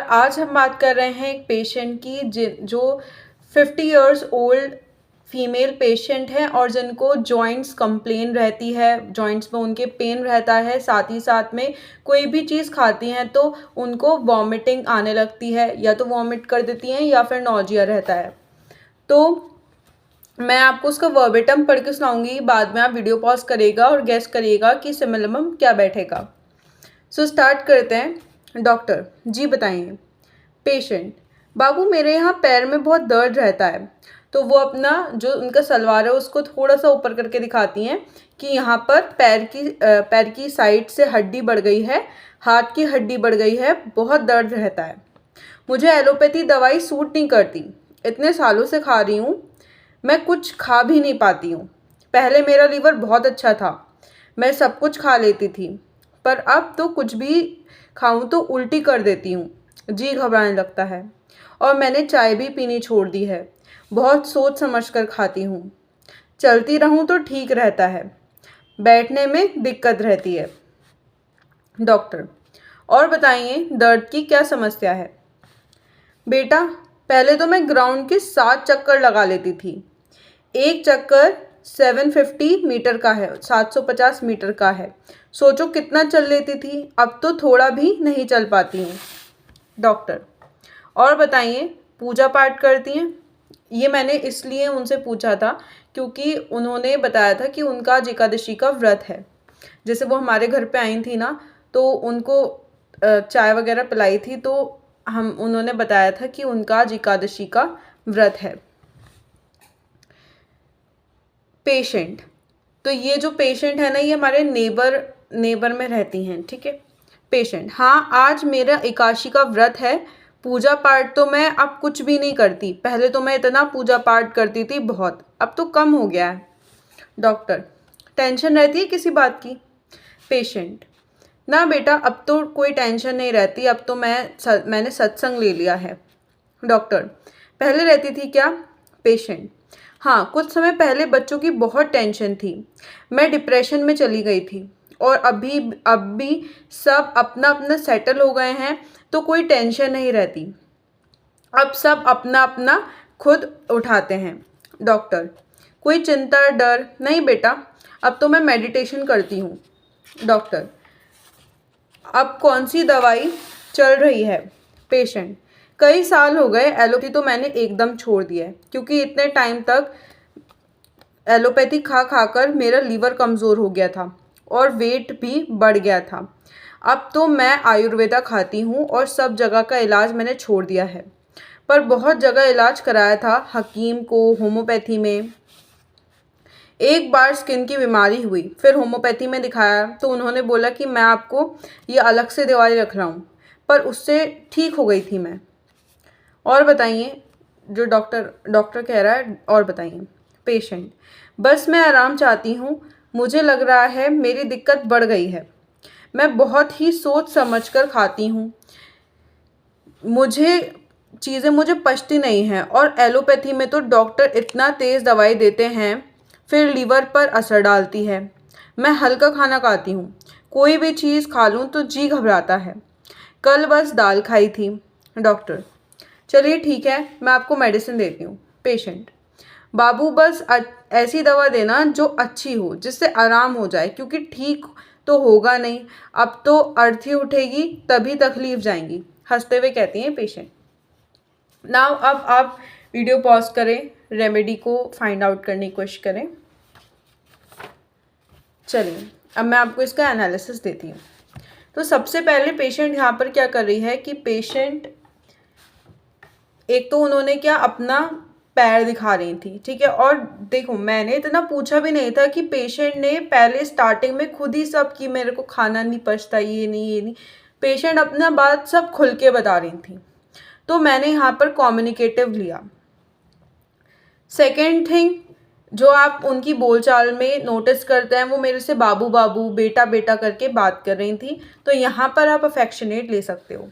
आज हम बात कर रहे हैं एक पेशेंट की जो 50 इयर्स ओल्ड फीमेल पेशेंट है और जिनको जॉइंट्स कंप्लेन रहती है, जॉइंट्स में उनके पेन रहता है, साथ ही साथ में कोई भी चीज़ खाती हैं तो उनको वॉमिटिंग आने लगती है, या तो वॉमिट कर देती हैं या फिर नॉजिया रहता है। तो मैं आपको उसका वर्बेटम पढ़ के सुनाऊंगी, बाद में आप वीडियो पॉज करिएगा और गेस करिएगा कि सिमिलम क्या बैठेगा। सो स्टार्ट करते हैं। डॉक्टर जी बताइए। पेशेंट बाबू मेरे यहाँ पैर में बहुत दर्द रहता है। तो वो अपना जो उनका सलवार है उसको थोड़ा सा ऊपर करके दिखाती हैं कि यहाँ पर पैर की साइड से हड्डी बढ़ गई है, हाथ की हड्डी बढ़ गई है, बहुत दर्द रहता है। मुझे एलोपैथी दवाई सूट नहीं करती, इतने सालों से खा रही हूँ, मैं कुछ खा भी नहीं पाती हूँ। पहले मेरा लीवर बहुत अच्छा था, मैं सब कुछ खा लेती थी, पर अब तो कुछ भी खाऊं तो उल्टी कर देती हूँ, जी घबराने लगता है और मैंने चाय भी पीनी छोड़ दी है। बहुत सोच समझ कर खाती हूँ, चलती रहूँ तो ठीक रहता है, बैठने में दिक्कत रहती है। डॉक्टर और बताइए दर्द की क्या समस्या है। बेटा पहले तो मैं ग्राउंड के 7 चक्कर लगा लेती थी, एक चक्कर 750 मीटर का है, 750 मीटर का है। सोचो कितना चल लेती थी, अब तो थोड़ा भी नहीं चल पाती हूँ। डॉक्टर और बताइए पूजा पाठ करती हैं। ये मैंने इसलिए उनसे पूछा था क्योंकि उन्होंने बताया था कि उनका आज एकादशी का व्रत है। जैसे वो हमारे घर पे आई थी ना, तो उनको चाय वगैरह पिलाई थी, तो उन्होंने बताया था कि उनका आज एकादशी का व्रत है। पेशेंट तो ये जो पेशेंट है ना, ये हमारे नेबर में रहती हैं, ठीक है। पेशेंट हाँ आज मेरा एकादशी का व्रत है, पूजा पाठ तो मैं अब कुछ भी नहीं करती, पहले तो मैं इतना पूजा पाठ करती थी बहुत, अब तो कम हो गया है। डॉक्टर टेंशन रहती है किसी बात की। पेशेंट ना बेटा अब तो कोई टेंशन नहीं रहती, अब तो मैंने सत्संग ले लिया है। डॉक्टर पहले रहती थी क्या। पेशेंट हाँ कुछ समय पहले बच्चों की बहुत टेंशन थी, मैं डिप्रेशन में चली गई थी, और अब भी सब अपना अपना सेटल हो गए हैं तो कोई टेंशन नहीं रहती, अब सब अपना अपना खुद उठाते हैं। डॉक्टर कोई चिंता डर नहीं बेटा, अब तो मैं मेडिटेशन करती हूँ। डॉक्टर अब कौन सी दवाई चल रही है। पेशेंट कई साल हो गए, एलोपैथी तो मैंने एकदम छोड़ दिया है क्योंकि इतने टाइम तक एलोपैथी खा खाकर मेरा लीवर कमज़ोर हो गया था और वेट भी बढ़ गया था। अब तो मैं आयुर्वेदा खाती हूँ और सब जगह का इलाज मैंने छोड़ दिया है, पर बहुत जगह इलाज कराया था, हकीम को, होम्योपैथी में। एक बार स्किन की बीमारी हुई, फिर होम्योपैथी में दिखाया तो उन्होंने बोला कि मैं आपको ये अलग से दवाई रख रहा हूँ, पर उससे ठीक हो गई थी मैं। और बताइए जो डॉक्टर कह रहा है, और बताइए। पेशेंट बस मैं आराम चाहती हूँ, मुझे लग रहा है मेरी दिक्कत बढ़ गई है, मैं बहुत ही सोच समझ कर खाती हूँ, मुझे पचती नहीं हैं, और एलोपैथी में तो डॉक्टर इतना तेज़ दवाई देते हैं, फिर लीवर पर असर डालती है। मैं हल्का खाना खाती हूँ, कोई भी चीज़ खा लूँ तो जी घबराता है, कल बस दाल खाई थी। डॉक्टर चलिए ठीक है, मैं आपको मेडिसिन देती हूँ। पेशेंट बाबू बस ऐसी दवा देना जो अच्छी हो, जिससे आराम हो जाए, क्योंकि ठीक तो होगा नहीं, अब तो अर्थी उठेगी तभी तकलीफ जाएंगी, हंसते हुए कहती हैं पेशेंट। नाउ अब आप वीडियो पॉज करें, रेमेडी को फाइंड आउट करने की कोशिश करें। चलिए अब मैं आपको इसका एनालिसिस देती हूँ। तो सबसे पहले पेशेंट यहाँ पर क्या कर रही है कि पेशेंट एक तो उन्होंने क्या अपना पैर दिखा रही थी, ठीक है। और देखो मैंने इतना पूछा भी नहीं था कि पेशेंट ने पहले स्टार्टिंग में खुद ही सब कि मेरे को खाना नहीं पचता, ये नहीं। पेशेंट अपना बात सब खुल के बता रही थी, तो मैंने यहाँ पर कम्युनिकेटिव लिया। सेकेंड थिंग जो आप उनकी बोलचाल में नोटिस करते हैं, वो मेरे से बाबू बाबू, बेटा बेटा करके बात कर रही थी, तो यहाँ पर आप अफेक्शनेट ले सकते हो।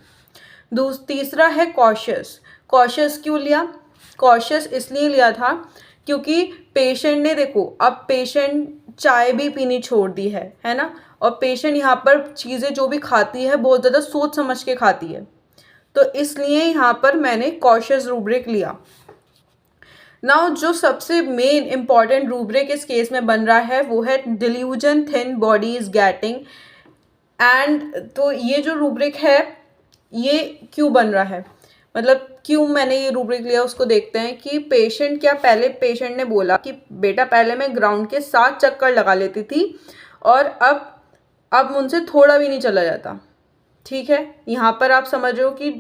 तीसरा है कॉशियस। कॉशियस क्यों लिया। कॉशियस इसलिए लिया था क्योंकि पेशेंट ने, देखो अब पेशेंट चाय भी पीनी छोड़ दी है ना, और पेशेंट यहाँ पर चीज़ें जो भी खाती है बहुत ज़्यादा सोच समझ के खाती है, तो इसलिए यहाँ पर मैंने कॉशियस रूब्रिक लिया। नाउ जो सबसे मेन इम्पॉर्टेंट रूब्रिक इस केस में बन रहा है वो है delusion thin body is getting and. तो ये जो रूब्रिक है ये क्यों बन रहा है, मतलब क्यों मैंने ये रूब्रिक लिया उसको देखते हैं कि पेशेंट क्या, पहले पेशेंट ने बोला कि बेटा पहले मैं ग्राउंड के 7 चक्कर लगा लेती थी और अब मुझसे थोड़ा भी नहीं चला जाता। ठीक है, यहाँ पर आप समझ रहे हो कि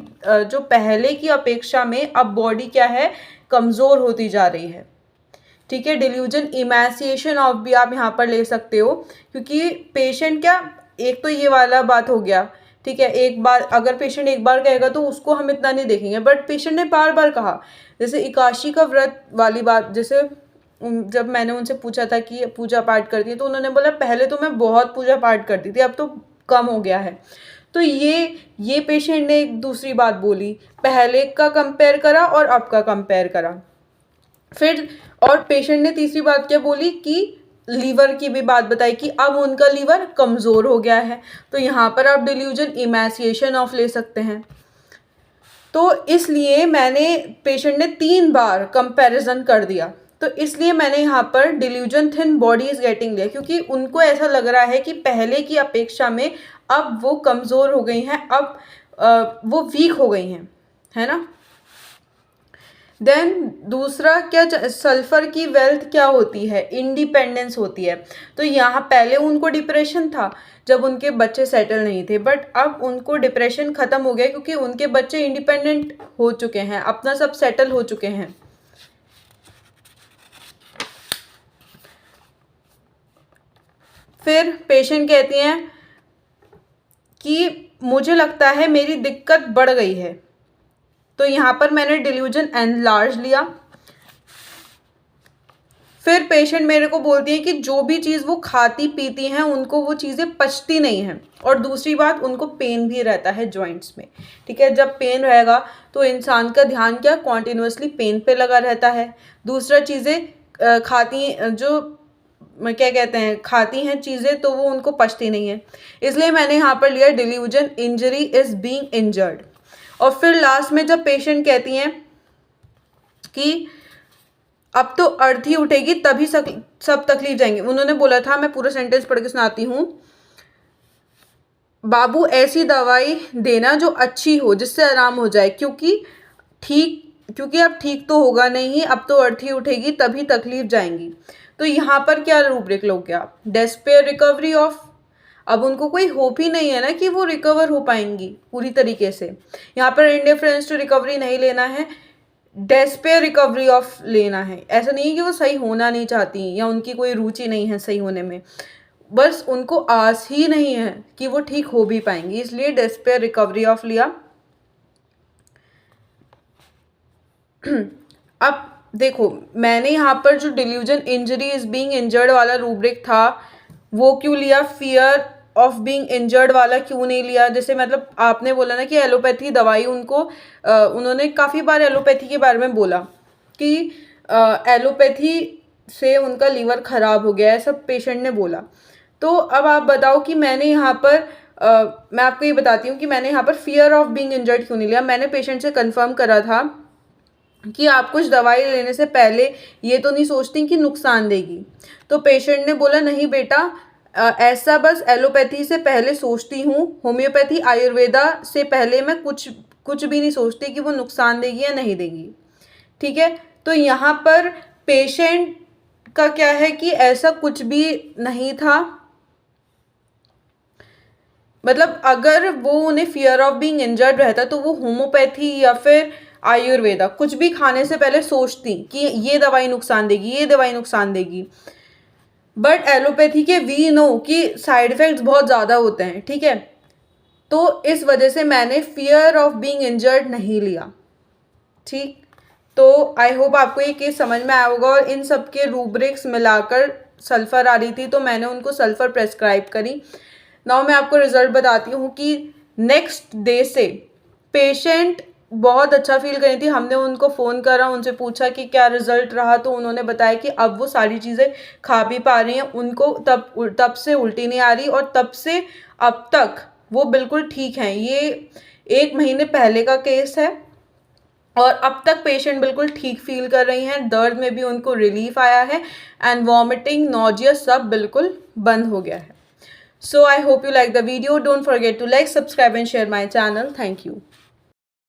जो पहले की अपेक्षा में अब बॉडी क्या है, कमज़ोर होती जा रही है। ठीक है, डिल्यूजन इमैसिएशन ऑफ भी आप यहाँ पर ले सकते हो, क्योंकि पेशेंट क्या, एक तो ये वाला बात हो गया। ठीक है, एक बार अगर पेशेंट एक बार कहेगा तो उसको हम इतना नहीं देखेंगे, बट पेशेंट ने बार बार कहा, जैसे एकादशी का व्रत वाली बात, जैसे जब मैंने उनसे पूछा था कि पूजा पाठ करती है तो उन्होंने बोला पहले तो मैं बहुत पूजा पाठ करती थी, अब तो कम हो गया है। तो ये पेशेंट ने एक दूसरी बात बोली, पहले का कंपेयर करा और अब का कंपेयर करा। फिर और पेशेंट ने तीसरी बात क्या बोली कि लीवर की भी बात बताई कि अब उनका लीवर कमज़ोर हो गया है। तो यहाँ पर आप डिल्यूजन इमैसिएशन ऑफ ले सकते हैं। तो इसलिए मैंने, पेशेंट ने 3 बार कंपैरिजन कर दिया, तो इसलिए मैंने यहाँ पर delusion thin body is getting लिया, क्योंकि उनको ऐसा लग रहा है कि पहले की अपेक्षा में अब वो कमज़ोर हो गई हैं, अब वो वीक हो गई हैं, है ना। देन दूसरा क्या, सल्फ़र की वेल्थ क्या होती है, इंडिपेंडेंस होती है। तो यहाँ पहले उनको डिप्रेशन था जब उनके बच्चे सेटल नहीं थे, बट अब उनको डिप्रेशन ख़त्म हो गया क्योंकि उनके बच्चे इंडिपेंडेंट हो चुके हैं, अपना सब सेटल हो चुके हैं। फिर पेशेंट कहती हैं कि मुझे लगता है मेरी दिक्कत बढ़ गई है, तो यहाँ पर मैंने डिल्यूजन एनलार्ज लिया। फिर पेशेंट मेरे को बोलती है कि जो भी चीज़ वो खाती पीती हैं उनको वो चीज़ें पचती नहीं हैं, और दूसरी बात उनको पेन भी रहता है जॉइंट्स में। ठीक है, जब पेन रहेगा तो इंसान का ध्यान क्या, कॉन्टिन्यूसली पेन पे लगा रहता है। दूसरा चीज़ें खाती, जो क्या कहते हैं, खाती हैं चीज़ें तो वो उनको पचती नहीं है, इसलिए मैंने यहाँ पर लिया delusion injury is being injured. और फिर लास्ट में जब पेशेंट कहती हैं कि अब तो अर्थ ही उठेगी तभी सब तकलीफ जाएंगे, उन्होंने बोला था, मैं पूरा सेंटेंस पढ़ के सुनाती हूँ, बाबू ऐसी दवाई देना जो अच्छी हो, जिससे आराम हो जाए, क्योंकि अब ठीक तो होगा नहीं, अब तो अर्थ ही उठेगी तभी तकलीफ जाएंगी। तो यहाँ पर क्या रूब्रिक लोगे आप, डेस्पेयर रिकवरी ऑफ। अब उनको कोई होप ही नहीं है ना कि वो रिकवर हो पाएंगी पूरी तरीके से। यहाँ पर इंडिफरेंस टू रिकवरी नहीं लेना है, डेस्पेयर रिकवरी ऑफ लेना है। ऐसा नहीं है कि वो सही होना नहीं चाहती या उनकी कोई रुचि नहीं है सही होने में, बस उनको आस ही नहीं है कि वो ठीक हो भी पाएंगी, इसलिए डेस्पेयर रिकवरी ऑफ लिया। अब देखो, मैंने यहाँ पर जो delusion injury is being injured वाला रूब्रिक था वो क्यों लिया, फियर ऑफ बीइंग इंजर्ड वाला क्यों नहीं लिया। जैसे मतलब आपने बोला ना कि एलोपैथी दवाई उनको, उन्होंने काफ़ी बार एलोपैथी के बारे में बोला कि एलोपैथी से उनका लीवर ख़राब हो गया है, सब पेशेंट ने बोला। तो अब आप बताओ कि मैंने यहाँ पर मैं आपको ये बताती हूँ कि मैंने यहाँ पर फियर ऑफ बीइंग इंजर्ड क्यों नहीं लिया। मैंने पेशेंट से कंफर्म करा था कि आप कुछ दवाई लेने से पहले ये तो नहीं सोचती कि नुकसान देगी, तो पेशेंट ने बोला नहीं बेटा, ऐसा बस एलोपैथी से पहले सोचती हूँ, होम्योपैथी आयुर्वेदा से पहले मैं कुछ भी नहीं सोचती कि वो नुकसान देगी या नहीं देगी। ठीक है, तो यहाँ पर पेशेंट का क्या है कि ऐसा कुछ भी नहीं था, मतलब अगर वो उन्हें फियर ऑफ बीइंग इंजर्ड रहता तो वो होम्योपैथी या फिर आयुर्वेदा कुछ भी खाने से पहले सोचती कि ये दवाई नुकसान देगी, ये दवाई नुकसान देगी। बट एलोपैथी के वी नो कि साइड इफ़ेक्ट्स बहुत ज़्यादा होते हैं। ठीक है, तो इस वजह से मैंने फियर ऑफ बीइंग इंजर्ड नहीं लिया। ठीक, तो आई होप आपको ये केस समझ में आया होगा। और इन सब के रूब्रिक्स मिलाकर सल्फ़र आ रही थी तो मैंने उनको सल्फ़र प्रेस्क्राइब करी। नाउ मैं आपको रिज़ल्ट बताती हूँ कि नेक्स्ट डे से पेशेंट बहुत अच्छा फील करी थी। हमने उनको फ़ोन करा, उनसे पूछा कि क्या रिज़ल्ट रहा, तो उन्होंने बताया कि अब वो सारी चीज़ें खा भी पा रही हैं, उनको तब से उल्टी नहीं आ रही और तब से अब तक वो बिल्कुल ठीक हैं। 1 महीने पहले का केस है और अब तक पेशेंट बिल्कुल ठीक फ़ील कर रही हैं, दर्द में भी उनको रिलीफ़ आया है एंड वॉमिटिंग, नॉजिया सब बिल्कुल बंद हो गया है। So I hope you like the video. Don't forget to like, subscribe and share my channel. Thank you.